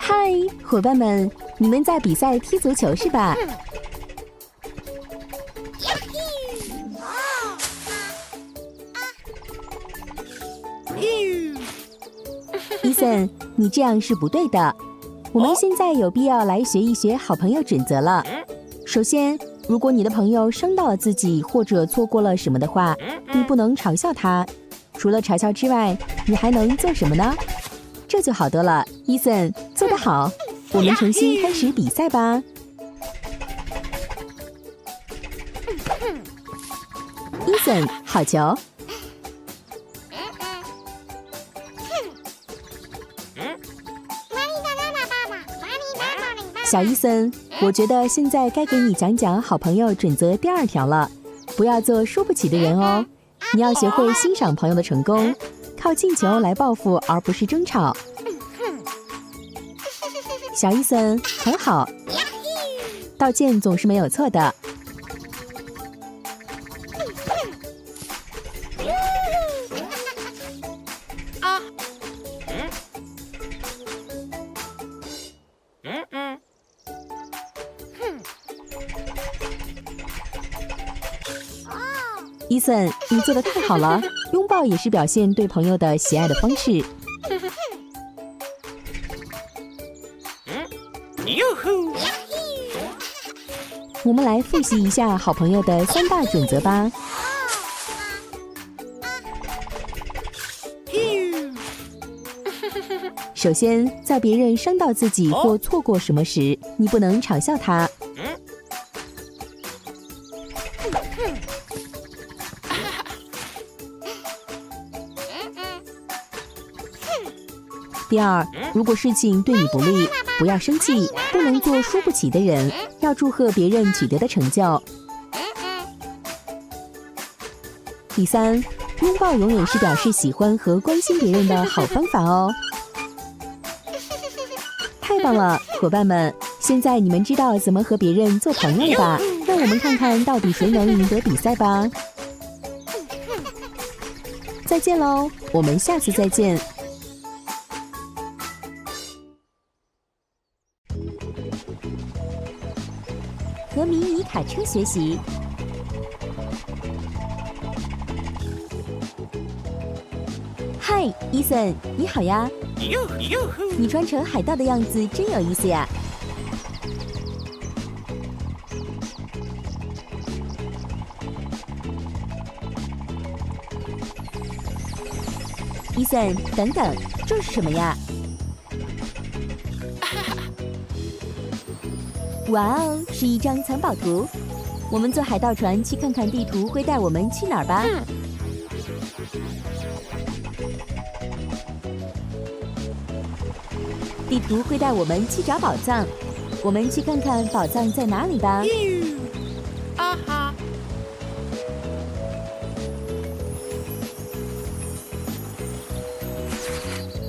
嗨，伙伴们，你们在比赛踢足球是吧？伊森，你这样是不对的。我们现在有必要来学一学好朋友准则了。首先，如果你的朋友伤到了自己或者错过了什么的话，你不能嘲笑他。除了嘲笑之外，你还能做什么呢？这就好多了，伊森，做得好。我们重新开始比赛吧。伊森，好球！小伊森，我觉得现在该给你讲讲好朋友准则第2条了，不要做输不起的人哦。你要学会欣赏朋友的成功，靠进球来报复，而不是争吵。小伊森，很好，道歉总是没有错的。伊森，你做得太好了，拥抱也是表现对朋友的喜爱的方式。我们来复习一下好朋友的3大准则吧。首先，在别人伤到自己或错过什么时，你不能嘲笑他。第二，如果事情对你不利，不要生气，不能做输不起的人，要祝贺别人取得的成就。第三，拥抱永远是表示喜欢和关心别人的好方法哦。太棒了，伙伴们，现在你们知道怎么和别人做朋友了吧？让我们看看到底谁能赢得比赛吧。再见喽，我们下次再见。和迷你卡车学习。嗨，伊森，你好呀！你穿成海盗的样子真有意思呀！伊森，等等，这是什么呀？哇哦，是一张藏宝图。我们坐海盗船去看看地图会带我们去哪儿吧。地图会带我们去找宝藏，我们去看看宝藏在哪里吧。啊哈！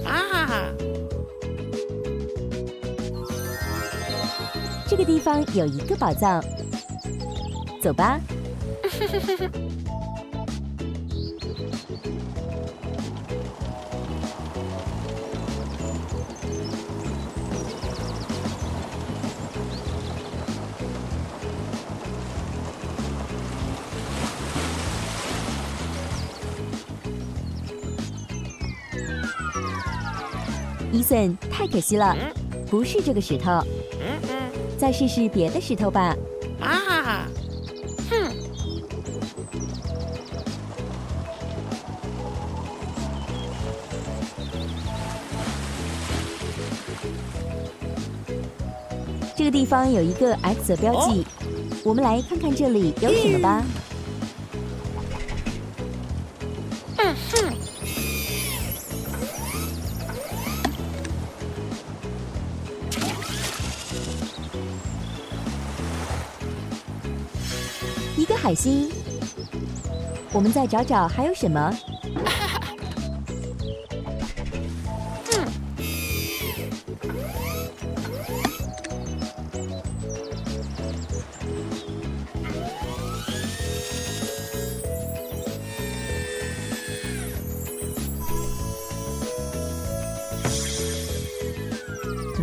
啊！这个地方有一个宝藏，走吧。伊森，太可惜了，不是这个石头。再试试别的石头吧。啊！哼！这个地方有一个 X 的标记，我们来看看这里有什么吧。一个海星，我们再找找还有什么。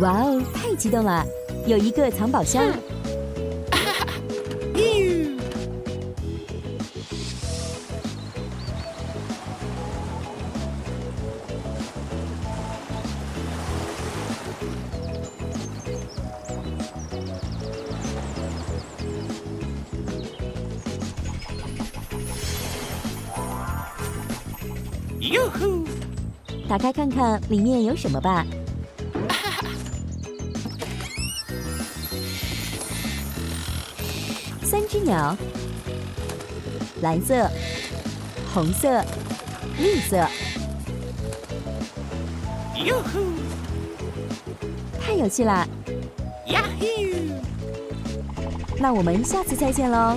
哇哦，太激动了！有一个藏宝箱。呦，哟呼，打开看看里面有什么吧。3只鸟，蓝色、红色、绿色，哟呼，太有趣了！呀呼。那我们下次再见喽。